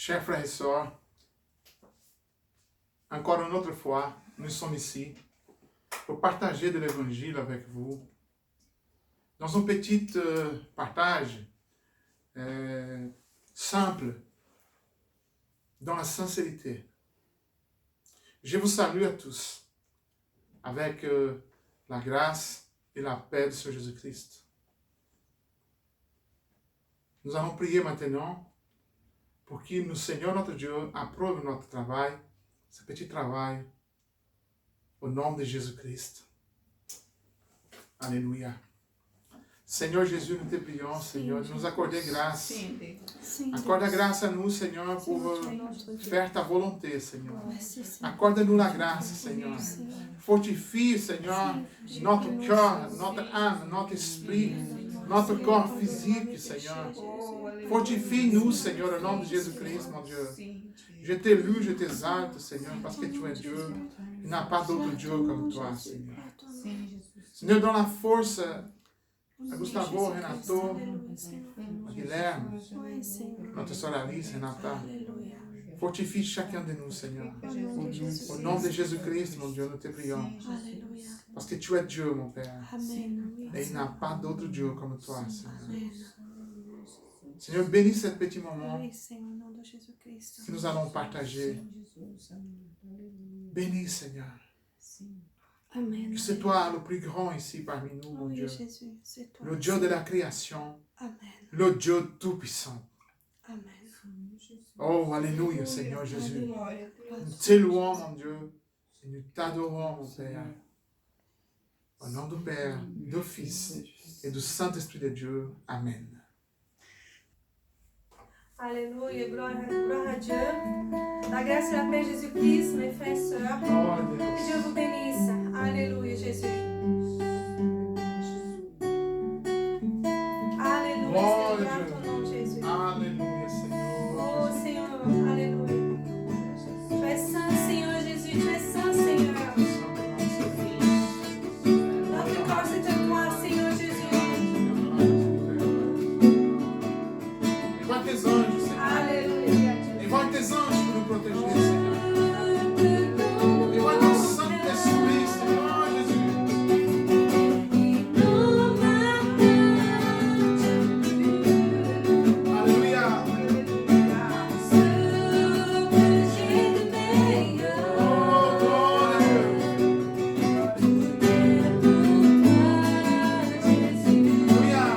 Chers frères et sœurs, encore une autre fois, nous sommes ici pour partager de l'évangile avec vous. Dans un petit partage simple, dans la sincérité. Je vous salue à tous avec la grâce et la paix de Seigneur Jésus-Christ. Nous allons prier maintenant pour que le Seigneur notre Dieu approuve notre travail, ce petit travail, au nom de Jésus-Christ. Alléluia. Seigneur Jésus, nous te prions, Seigneur, de nous accorder grâce. Accorde grâce à nous, Seigneur, pour faire ta volonté, Seigneur. Accorde-nous la grâce, Seigneur. Fortifie, Seigneur, notre cœur, notre âme, notre esprit, notre corps physique, Seigneur. Fortifie-nous, Seigneur, au nom de Jésus-Christ, mon Dieu. Je t'éloue, je t'exalte, Seigneur, parce que tu es Dieu. Il n'y a pas d'autre Dieu comme toi, Seigneur. Seigneur, donne la force a Gustavo, Renato, a Guilherme, notre sœur Alice, Renata. Fortifie chacun de nous, Seigneur. Au nom de Jésus-Christ, mon Dieu, nous te prions. Parce que tu es Dieu, mon Père. Et il n'y a pas d'autre Dieu comme toi, Seigneur. Seigneur, bénis ce petit moment que nous allons partager. Bénis, Seigneur. Amen. Que c'est toi le plus grand ici parmi nous, mon Dieu. Le Dieu de la création. Amen. Le Dieu tout-puissant. Amen. Oh, alléluia, Seigneur Jésus. Nous t'élouons, mon Dieu, et nous t'adorons, mon Père. Au nom du Père, du Fils et du Saint-Esprit de Dieu. Amen. Alléluia, gloire à Dieu. La grâce et la paix de Jésus-Christ, mes frères et sœurs. Que Dieu vous bénisse. Alléluia, Jésus. Alléluia, Glória Seigneur, a à ton nom, Jésus. Alléluia, Seigneur. Oh Seigneur, alléluia. Tu es saint, Seigneur Jésus, tu es saint, Seigneur. Notre corps, c'est à toi, Seigneur Jésus. Envoie tes anges, Seigneur. Alléluia. Envoie tes anges pour nous protéger, Seigneur. Envoie ton Saint-Esprit, Seigneur Jésus. Alléluia. Oh, glória a Deus. Aleluia.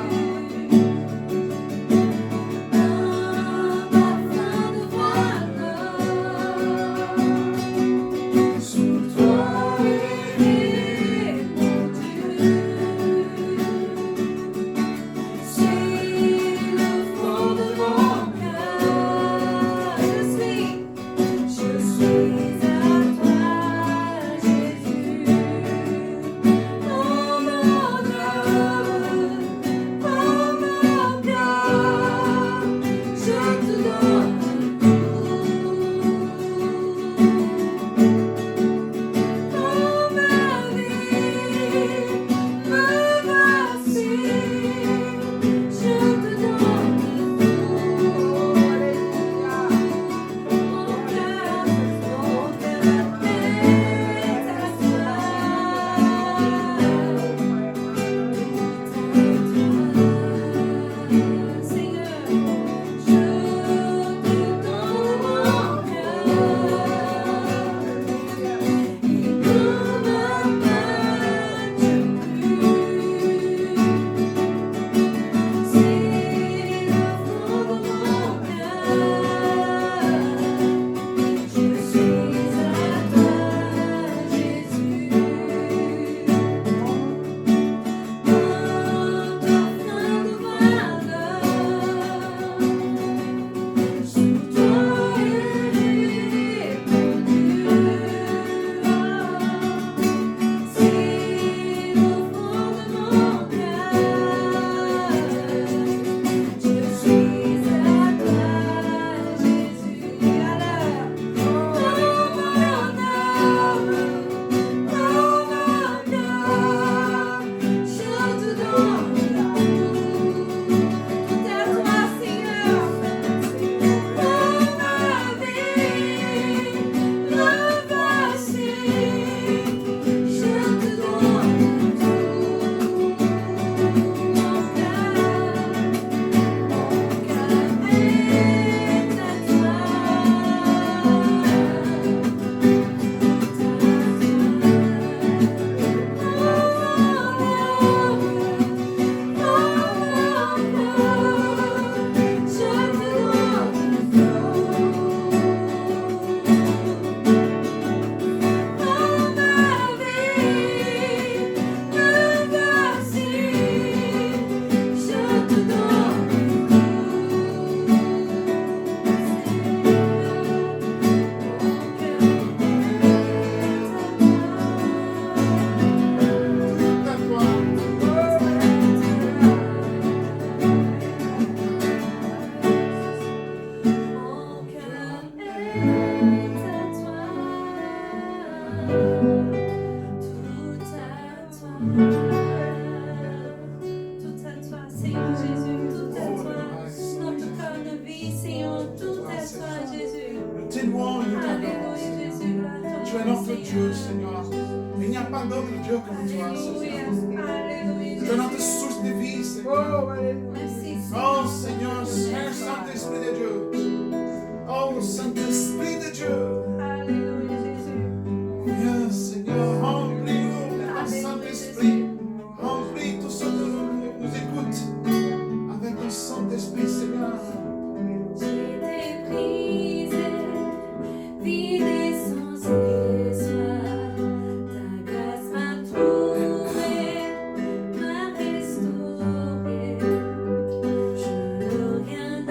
louange, nous t'adorons, Alléluia, Seigneur. Jésus, gloire à ton Tu es nom, notre Dieu, Seigneur. Il n'y a pas d'autre Dieu comme toi, Seigneur. Alléluia, Tu es notre source de vie, Seigneur. Oh, alléluia. Merci, Oh, Seigneur, Saint-Esprit de Dieu. Oh, Saint-Esprit de Dieu. Alléluia, Jésus. Viens, Seigneur, remplis-nous de ton Saint-Esprit. Remplis tous ceux qui nous écoutent avec ton Saint-Esprit, Seigneur. J'étais brisée, vide sans espoir. Ta grâce m'a trouvée, m'a restaurée. Je n'ai rien à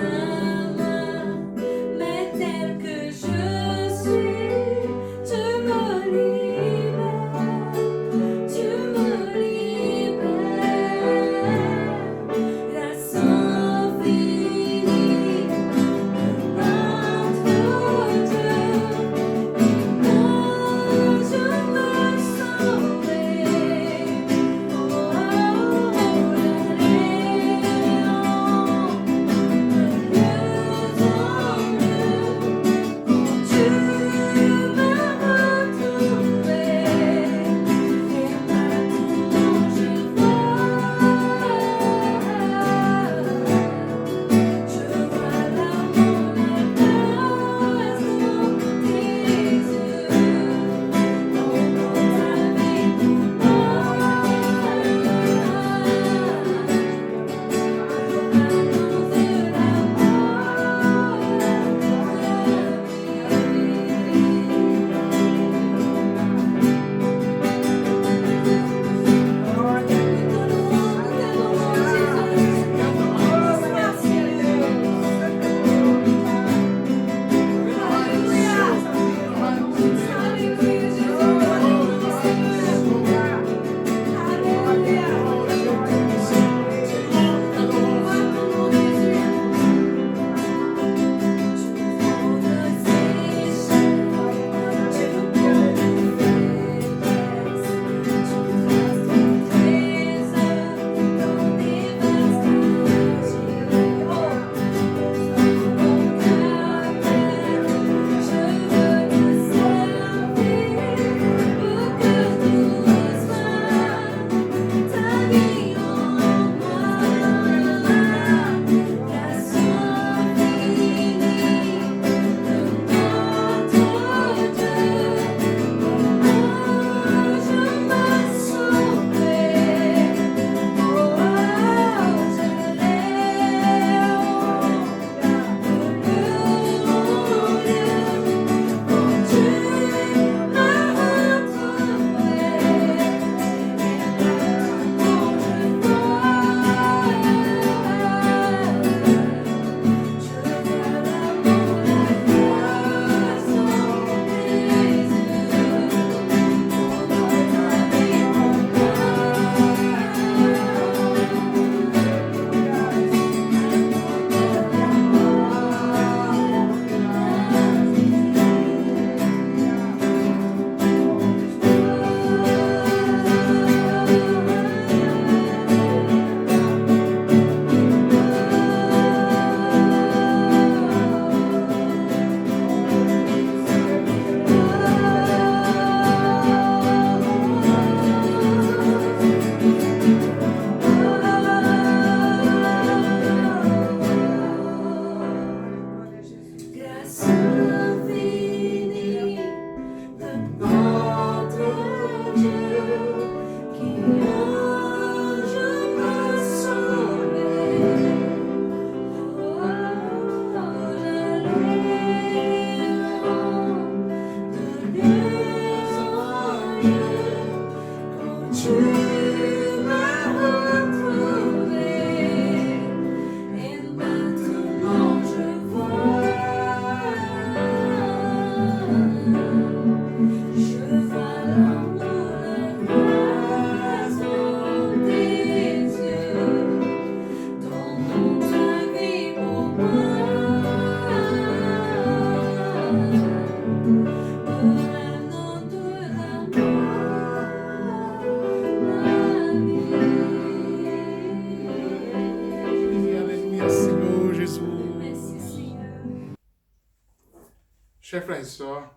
Chers frères et sœurs,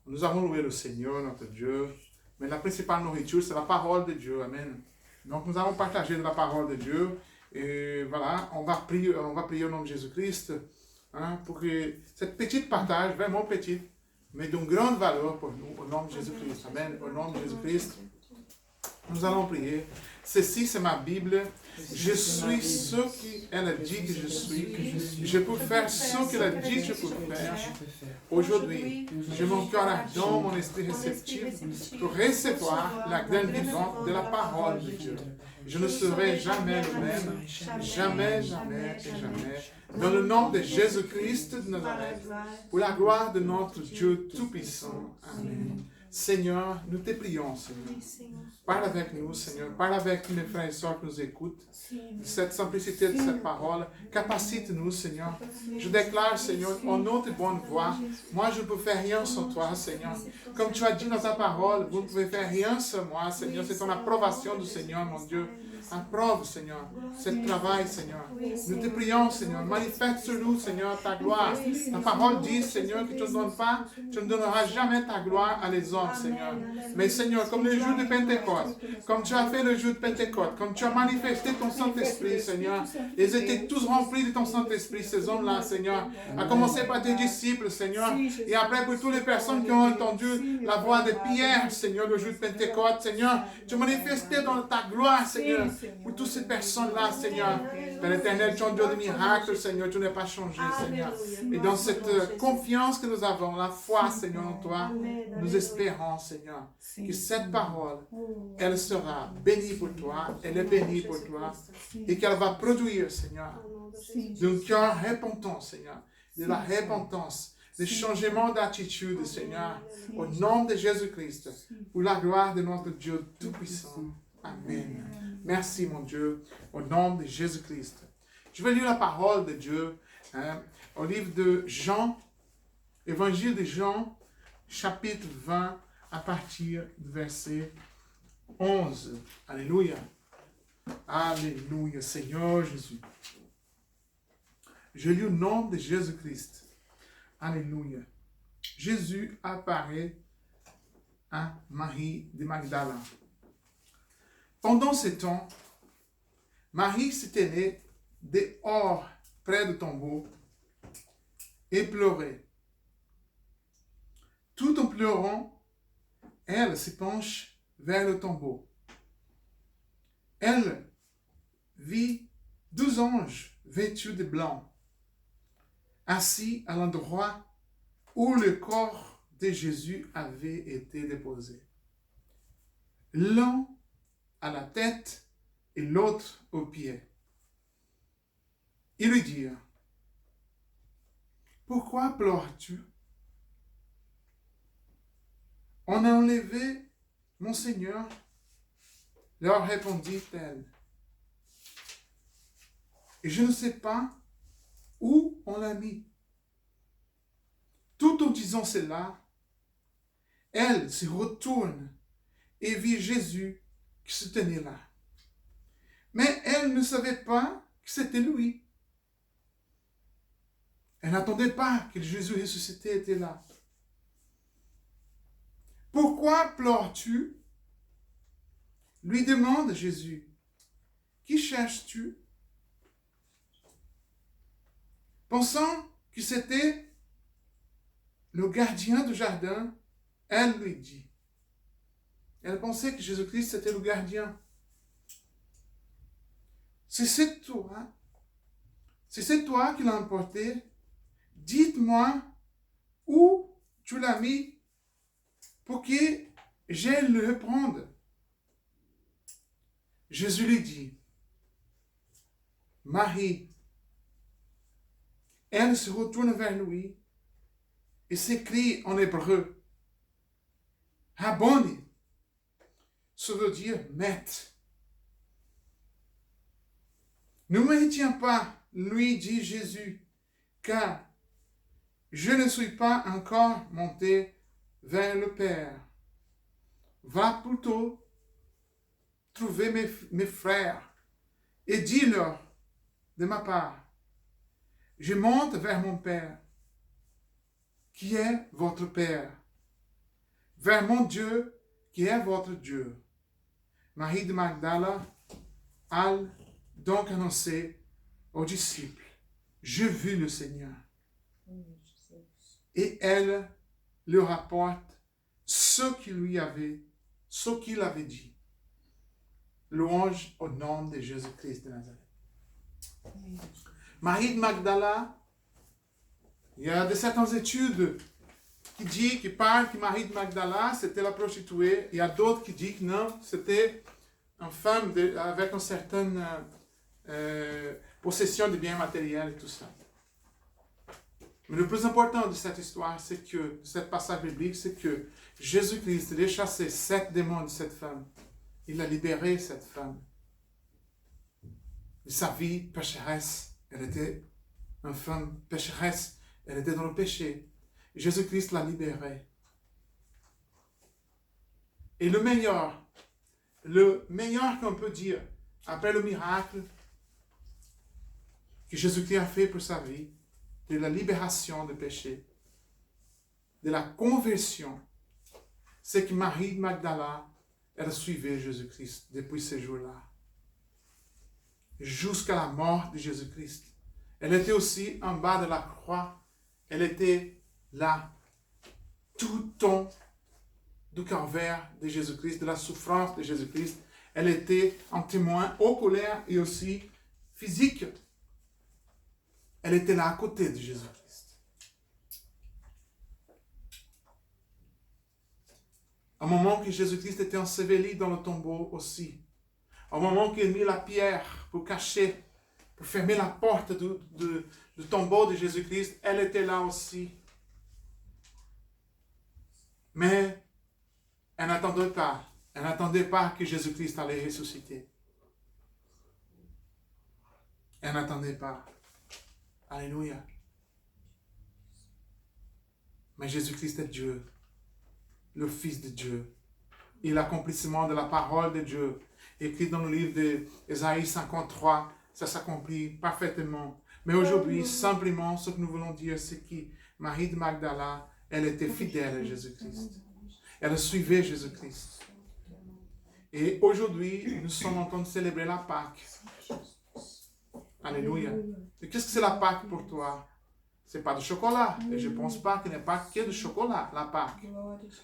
nous avons loué le Seigneur, notre Dieu, mais la principale nourriture, c'est la parole de Dieu. Amen. Donc nous avons partagé de la parole de Dieu. Et voilà, on va prier au nom de Jésus-Christ, hein, pour que cette petite partage, vraiment petite, mais d'une grande valeur pour nous, au nom de Jésus-Christ. Amen. Au nom de Jésus-Christ, nous allons prier. Ceci, c'est ma Bible. Je suis ce qu'elle a dit que je suis. Je peux faire ce qu'elle a dit que je peux faire. Aujourd'hui, j'ai mon cœur ardent, mon esprit réceptif pour recevoir la graine vivante de la parole de Dieu. Je ne serai jamais le même, jamais, jamais et jamais. Dans le nom de Jésus-Christ de Nazareth, pour la gloire de notre Dieu Tout-Puissant. Amen. Seigneur, nous te prions, Seigneur. Parle avec nous, Seigneur. Parle avec mes frères et sœurs qui nous écoutent. Cette simplicité de cette parole, capacite-nous, Seigneur. Je déclare, Seigneur, au nom de bonne voix, moi je ne peux faire rien sans toi, Seigneur. Comme tu as dit dans ta parole, vous ne pouvez faire rien sans moi, Seigneur. C'est ton approbation du Seigneur, mon Dieu. Approve, Seigneur, ce travail, Seigneur. Nous te prions, Seigneur. Manifeste sur nous, Seigneur, ta gloire. Ta parole dit, Seigneur, que tu ne donnes pas, tu ne donneras jamais ta gloire à les hommes, Seigneur. Mais, Seigneur, comme le jour de Pentecôte, comme tu as fait le jour de Pentecôte, comme tu as manifesté ton Saint-Esprit, Seigneur, ils étaient tous remplis de ton Saint-Esprit, ces hommes-là, Seigneur. À commencer par tes disciples, Seigneur. Et après, pour toutes les personnes qui ont entendu la voix de Pierre, Seigneur, le jour de Pentecôte, Seigneur, tu manifestais dans ta gloire, Seigneur. Pour toutes ces personnes-là, Seigneur. Père éternel, tu es un Dieu de miracles, Seigneur. Tu n'es pas changé, Seigneur. Et dans cette confiance que nous avons, la foi, Seigneur, en toi, nous espérons, Seigneur, que cette parole, elle sera bénie pour toi. Elle est bénie pour toi. Et qu'elle va produire, Seigneur, d'un cœur repentant, Seigneur. De la repentance, des changements d'attitude, Seigneur. Au nom de Jésus-Christ. Pour la gloire de notre Dieu Tout-Puissant. Amen. Merci, mon Dieu, au nom de Jésus-Christ. Je vais lire la parole de Dieu au livre de Jean, Évangile de Jean, chapitre 20, à partir du verset 11. Alléluia. Alléluia, Seigneur Jésus. Je lis au nom de Jésus-Christ. Alléluia. Jésus apparaît à Marie de Magdala. Pendant ce temps, Marie se tenait dehors près du tombeau et pleurait. Tout en pleurant, elle se penche vers le tombeau. Elle vit 12 anges vêtus de blanc, assis à l'endroit où le corps de Jésus avait été déposé. L'un à la tête et l'autre aux pieds. Ils lui dirent, « Pourquoi pleures-tu? On a enlevé mon Seigneur, leur répondit-elle. Et je ne sais pas où on l'a mis. Tout en disant cela, elle se retourne et vit Jésus qui se tenait là. Mais elle ne savait pas que c'était lui. Elle n'attendait pas que Jésus ressuscité était là. « Pourquoi pleures-tu » lui demande Jésus. « Qui cherches-tu » Pensant que c'était le gardien du jardin, elle lui dit. Elle pensait que Jésus-Christ était le gardien. C'est toi qui l'as emporté. Dites-moi où tu l'as mis pour que j'aille le reprendre. Jésus lui dit, Marie. Elle se retourne vers lui et s'écrie en hébreu, Rabboni. Ça veut dire maître. Ne me retiens pas, lui dit Jésus, car je ne suis pas encore monté vers le Père. Va plutôt trouver mes frères et dis-leur de ma part, je monte vers mon Père, qui est votre Père, vers mon Dieu, qui est votre Dieu. Marie de Magdala a donc annoncé aux disciples, j'ai vu le Seigneur. Et elle leur rapporte ce qu'il avait dit. Louange au nom de Jésus-Christ de Nazareth. Marie de Magdala, il y a de certaines études qui parlent que Marie de Magdala, c'était la prostituée. Il y a d'autres qui disent que non, c'était une femme avec une certaine possession de biens matériels et tout ça. Mais le plus important de cette histoire, de cette passage biblique, c'est que Jésus-Christ a chassé 7 démons de cette femme. Il a libéré cette femme. De sa vie pécheresse. Elle était une femme pécheresse. Elle était dans le péché. Jésus-Christ l'a libérée. Et le meilleur qu'on peut dire, après le miracle que Jésus-Christ a fait pour sa vie, de la libération du péché, de la conversion, c'est que Marie de Magdala, elle suivait Jésus-Christ depuis ce jour-là. Jusqu'à la mort de Jésus-Christ. Elle était aussi en bas de la croix. Elle était là, tout au long du calvaire de Jésus-Christ, de la souffrance de Jésus-Christ. Elle était un témoin oculaire et aussi physique. Elle était là à côté de Jésus-Christ. Au moment que Jésus-Christ était enseveli dans le tombeau aussi. Au moment qu'il mit la pierre pour cacher, pour fermer la porte du tombeau de Jésus-Christ, elle était là aussi. Mais elle n'attendait pas. Elle n'attendait pas que Jésus-Christ allait ressusciter. Elle n'attendait pas. Alléluia. Mais Jésus-Christ est Dieu, le Fils de Dieu. Et l'accomplissement de la parole de Dieu, écrit dans le livre d'Ésaïe 53, ça s'accomplit parfaitement. Mais aujourd'hui, simplement, ce que nous voulons dire, c'est que Marie de Magdala, elle était fidèle à Jésus-Christ. Elle suivait Jésus-Christ. Et aujourd'hui, nous sommes en train de célébrer la Pâque. Alléluia. Et qu'est-ce que c'est la Pâque pour toi? C'est pas de chocolat. Et je ne pense pas qu'il n'y ait pas que de chocolat, la Pâque.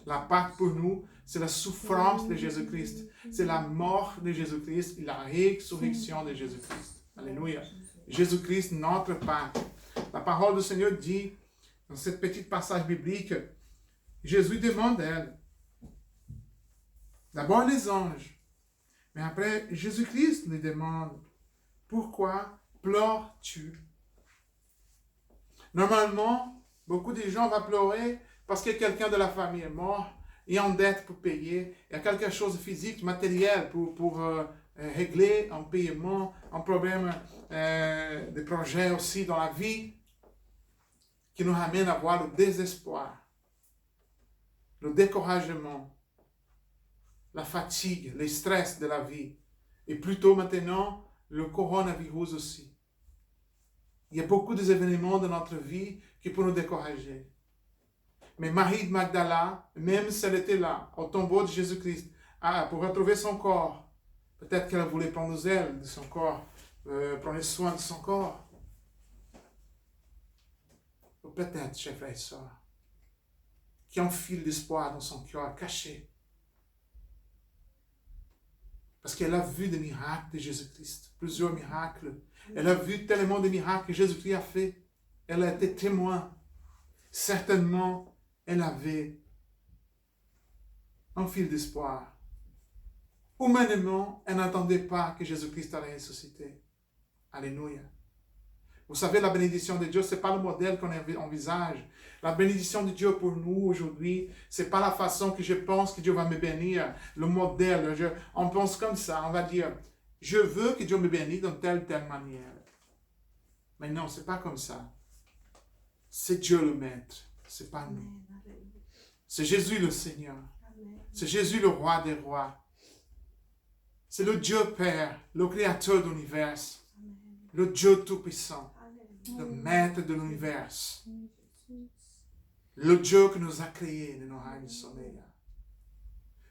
La Pâque pour nous, c'est la souffrance de Jésus-Christ. C'est la mort de Jésus-Christ et la résurrection de Jésus-Christ. Alléluia. Jésus-Christ, notre Pâque. La parole du Seigneur dit, dans cette petite passage biblique, Jésus demande à elle, d'abord les anges, mais après Jésus-Christ lui demande, pourquoi pleures-tu? Normalement, beaucoup de gens vont pleurer parce que quelqu'un de la famille est mort, et en dette pour payer, il y a quelque chose de physique, matériel pour régler un paiement, un problème de projet aussi dans la vie, qui nous ramène à voir le désespoir, le découragement, la fatigue, le stress de la vie, et plutôt maintenant, le coronavirus aussi. Il y a beaucoup d'événements dans notre vie qui peuvent nous décourager. Mais Marie de Magdala, même si elle était là, au tombeau de Jésus-Christ, pour retrouver son corps, peut-être qu'elle voulait prendre zèle de son corps, prendre soin de son corps. Ou peut-être, chers frères et sœurs, qu'il y a un fil d'espoir dans son cœur caché. Parce qu'elle a vu des miracles de Jésus-Christ, plusieurs miracles. Elle a vu tellement de miracles que Jésus-Christ a fait. Elle a été témoin. Certainement, elle avait un fil d'espoir. Humainement, elle n'attendait pas que Jésus-Christ allait ressusciter. Alléluia. Vous savez, la bénédiction de Dieu, ce n'est pas le modèle qu'on envisage. La bénédiction de Dieu pour nous aujourd'hui, ce n'est pas la façon que je pense que Dieu va me bénir, le modèle. On pense comme ça, on va dire, je veux que Dieu me bénisse d'une telle manière. Mais non, ce n'est pas comme ça. C'est Dieu le Maître, ce n'est pas nous. C'est Jésus le Seigneur. C'est Jésus le Roi des Rois. C'est le Dieu Père, le Créateur de l'univers, le Dieu Tout-Puissant, le Maître de l'univers. le Dieu qui nous a créés de nos règnes de sommeil.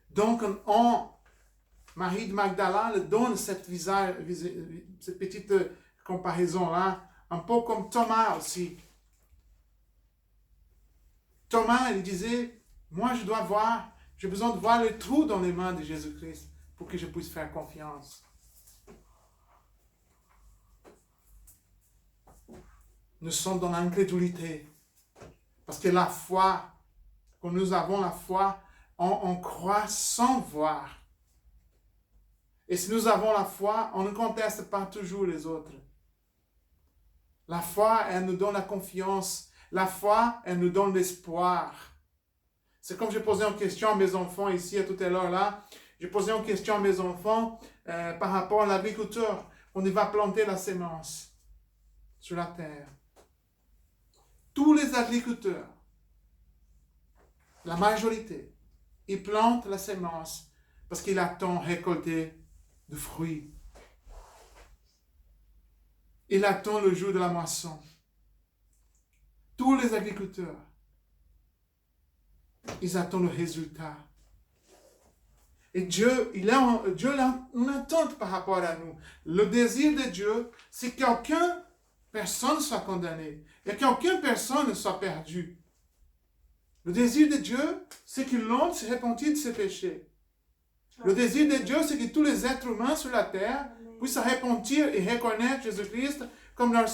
Donc, Marie de Magdala donne cette petite comparaison-là, un peu comme Thomas aussi. Thomas, il disait, moi j'ai besoin de voir le trou dans les mains de Jésus-Christ pour que je puisse faire confiance. Nous sommes dans l'incrédulité. Parce que la foi, quand nous avons la foi, on croit sans voir. Et si nous avons la foi, on ne conteste pas toujours les autres. La foi, elle nous donne la confiance. La foi, elle nous donne l'espoir. C'est comme j'ai posé une question à mes enfants ici, à tout à l'heure là. J'ai posé une question à mes enfants par rapport à l'agriculteur. On va planter la sémence sur la terre. Tous les agriculteurs, la majorité, ils plantent la sémence parce qu'ils attendent récolter de fruits. Ils attendent le jour de la moisson. Tous les agriculteurs, ils attendent le résultat. Et Dieu a une attente par rapport à nous. Le désir de Dieu, c'est qu'aucune personne soit condamnée et qu'aucune personne ne soit perdue. Le désir de Dieu, c'est que l'homme se repentisse de ses péchés. Le désir de Dieu, c'est que tous les êtres humains sur la terre puissent se repentir et reconnaître Jésus-Christ comme leur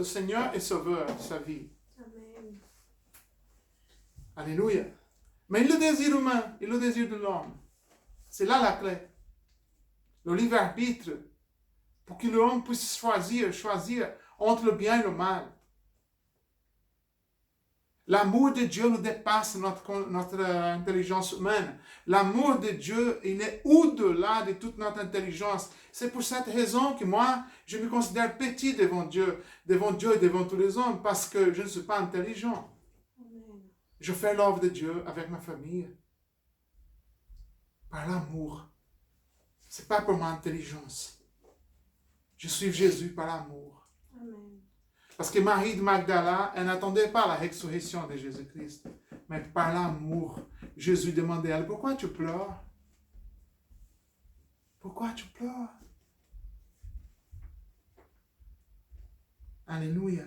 Seigneur et Sauveur de sa vie. Amen. Alléluia. Mais le désir humain et le désir de l'homme, c'est là la clé. Le libre arbitre, pour que l'homme puisse choisir entre le bien et le mal. L'amour de Dieu nous dépasse notre intelligence humaine. L'amour de Dieu, il est au-delà de toute notre intelligence. C'est pour cette raison que moi, je me considère petit devant Dieu et devant tous les hommes, parce que je ne suis pas intelligent. Amen. Je fais l'œuvre de Dieu avec ma famille. Par l'amour. Ce n'est pas pour mon intelligence. Je suis Jésus par l'amour. Amen. Parce que Marie de Magdala, elle n'attendait pas la résurrection de Jésus-Christ. Mais par l'amour, Jésus demandait à elle, pourquoi tu pleures? Pourquoi tu pleures? Alléluia.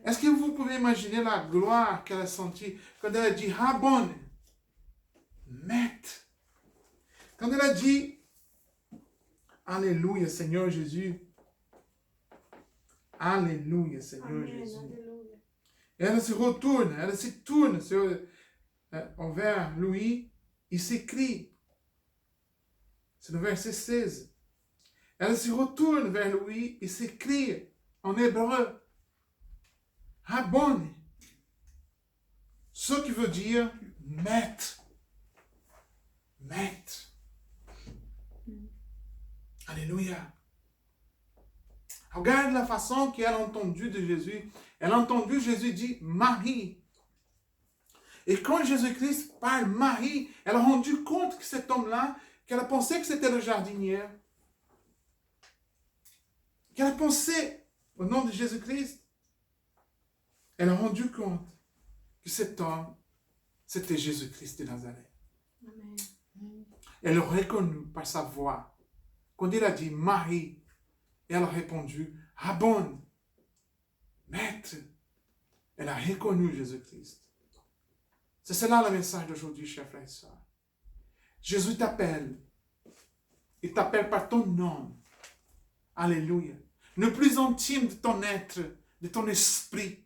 Est-ce que vous pouvez imaginer la gloire qu'elle a sentie quand elle a dit, Rabboni, Maître. Quand elle a dit, Alléluia, Seigneur Jésus. Alléluia, Seigneur Amen. Jésus. Alléluia. Et elle se retourne, elle se tourne envers lui, il s'écrie. C'est le verset 16. Elle se retourne vers lui, il s'écrie en hébreu, Rabboni. Ce qui veut dire maître. Maître. Alléluia. Regarde la façon qu'elle a entendu de Jésus. Elle a entendu Jésus dire Marie. Et quand Jésus-Christ parle Marie, elle a rendu compte que cet homme-là, qu'elle a pensé que c'était le jardinier. Qu'elle a pensé au nom de Jésus-Christ. Elle a rendu compte que cet homme, c'était Jésus-Christ de Nazareth. Amen. Elle l'a reconnu par sa voix. Quand il a dit Marie, elle a répondu Rabboni, Maître. Elle a reconnu Jésus-Christ. C'est cela le message d'aujourd'hui, chers frères et sœurs. Jésus t'appelle. Il t'appelle par ton nom. Alléluia. Le plus intime de ton être, de ton esprit.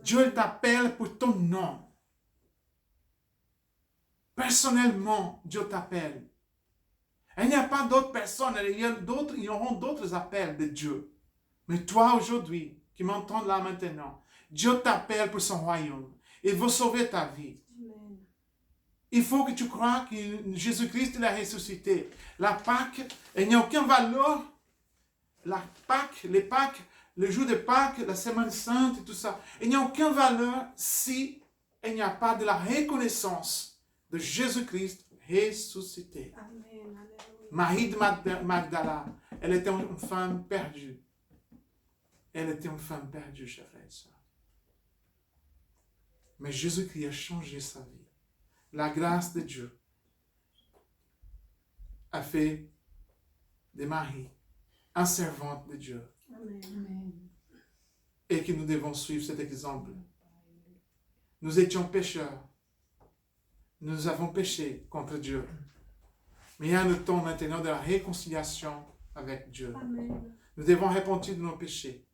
Dieu t'appelle pour ton nom. Personnellement, Dieu t'appelle. Il n'y a pas d'autres personnes, il y aura d'autres appels de Dieu. Mais toi aujourd'hui, qui m'entends là maintenant, Dieu t'appelle pour son royaume. Il veut sauver ta vie. Amen. Il faut que tu crois que Jésus-Christ l'a ressuscité. La Pâque, il n'y a aucune valeur. La Pâque, les Pâques, le jour de Pâques, la Semaine Sainte et tout ça, il n'y a aucune valeur si il n'y a pas de la reconnaissance de Jésus-Christ ressuscité. Amen. Alléluia. Marie de Magdala, elle était une femme perdue. Elle était une femme perdue, chers frères et sœurs. Mais Jésus-Christ a changé sa vie. La grâce de Dieu a fait de Marie une servante de Dieu. Amen. Et que nous devons suivre cet exemple. Nous étions pécheurs. Nous avons péché contre Dieu. Mais il y a un temps maintenant de la réconciliation avec Dieu. Amen. Nous devons repentir de nos péchés.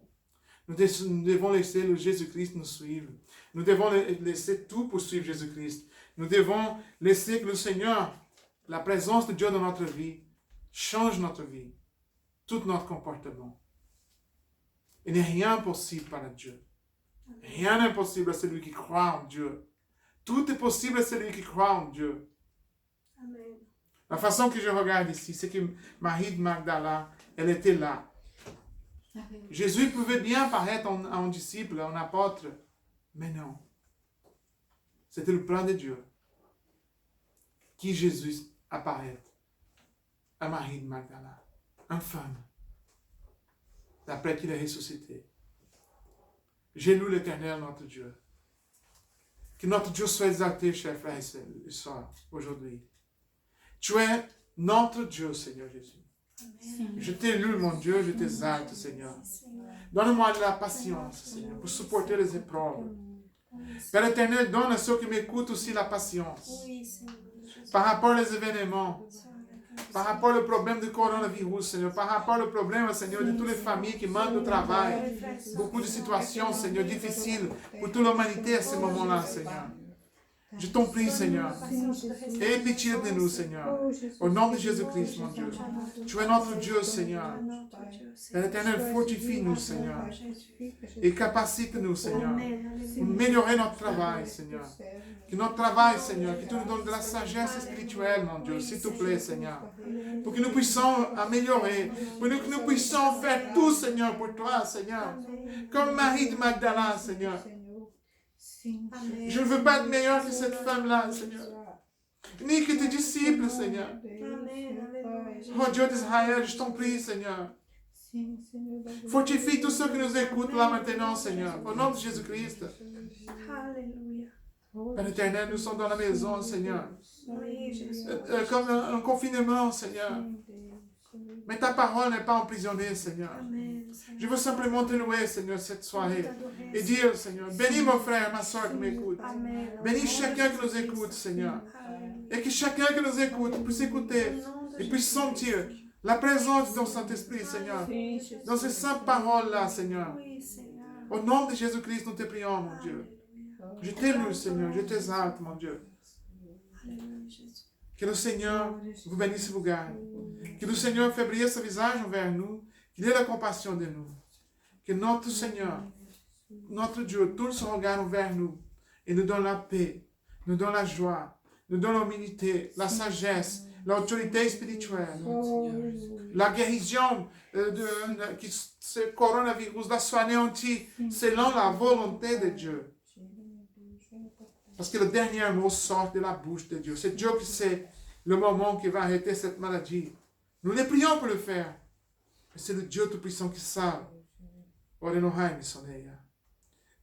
Nous devons laisser le Jésus-Christ nous suivre. Nous devons laisser tout pour suivre Jésus-Christ. Nous devons laisser que le Seigneur, la présence de Dieu dans notre vie, change notre vie, tout notre comportement. Il n'est rien possible par Dieu. Rien n'est impossible à celui qui croit en Dieu. Tout est possible à celui qui croit en Dieu. Amen. La façon que je regarde ici, c'est que Marie de Magdala, elle était là. Jésus pouvait bien paraître en disciple, en apôtre, mais non. C'était le plan de Dieu. Qui Jésus apparaît à Marie de Magdala, une femme, d'après qu'il est ressuscité. J'ai lu l'Éternel, notre Dieu. Que notre Dieu soit exalté, chers frères et sœurs, aujourd'hui. Tu es notre Dieu, Seigneur Jésus. Amen. Je t'ai lu, mon Dieu, je t'exalte, Seigneur. Donne-moi de la patience, Seigneur, pour supporter les épreuves. Père éternel, donne à ceux qui m'écoutent aussi la patience. Oui, Seigneur. Par rapport aux événements, par rapport au problème du coronavirus, Seigneur, par rapport au problème, Seigneur, de toutes les familles qui manquent de travail, beaucoup de situations, Seigneur, difficiles pour toute l'humanité à ce moment-là, Seigneur. Je t'en prie, Seigneur. Aie pitié de nous, Seigneur. Au nom de Jésus-Christ, mon Dieu. Tu es notre Dieu, Seigneur. Père éternel, fortifie-nous, Seigneur. Et capacite-nous, Seigneur. Pour améliorer notre travail, Seigneur. Que notre travail, Seigneur, que tu nous donnes de la sagesse spirituelle, mon Dieu, s'il te plaît, Seigneur. Pour que nous puissions améliorer. Pour que nous puissions faire tout, Seigneur, pour toi, Seigneur. Comme Marie de Magdala, Seigneur. Je ne veux pas être meilleur que cette femme-là, Seigneur. Ni que tes disciples, Seigneur. Oh Dieu d'Israël, je t'en prie, Seigneur. Fortifie tous ceux qui nous écoutent là maintenant, Seigneur. Au nom de Jésus-Christ. Alléluia. Père éternel, nous sommes dans la maison, Seigneur. Oui, Jésus. Comme un confinement, Seigneur. Mais ta parole n'est pas emprisonnée, Seigneur. Amen. Je veux simplement te louer, Seigneur, cette soirée. Et dire, Seigneur, bénis mon frère, ma soeur qui m'écoute. Amen. Bénis chacun qui nous écoute, Seigneur. Alléluia. Et que chacun qui nous écoute puisse écouter et puisse sentir la présence de ton Saint-Esprit, Seigneur. Dans ces saintes paroles-là, Seigneur. Oui, Seigneur. Au nom de Jésus-Christ, nous te prions, mon Dieu. Alléluia. Je t'éloue, Seigneur. Je t'exalte, mon Dieu. Alléluia, Jésus. Que le Seigneur vous bénisse et vous garde. Que le Seigneur fait briller son visage envers nous. Qu'il ait la compassion de nous. Que notre Seigneur, notre Dieu, tourne son regard vers nous et nous donne la paix, nous donne la joie, nous donne l'humilité, la sagesse, l'autorité spirituelle, la guérison de ce coronavirus doit soit anéanti selon la volonté de Dieu. Parce que le dernier mot sort de la bouche de Dieu. C'est Dieu qui sait le moment qui va arrêter cette maladie. Nous les prions pour le faire. Mais c'est le Dieu Tout-Puissant qui sait.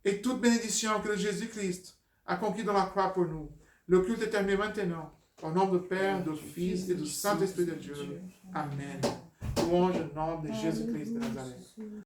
Et toute bénédiction que le Jésus-Christ a conquis dans la croix pour nous, le culte est terminé maintenant. Au nom du Père, du Fils et du Saint-Esprit de Dieu. Amen. Louange au nom de Jésus-Christ de Nazareth.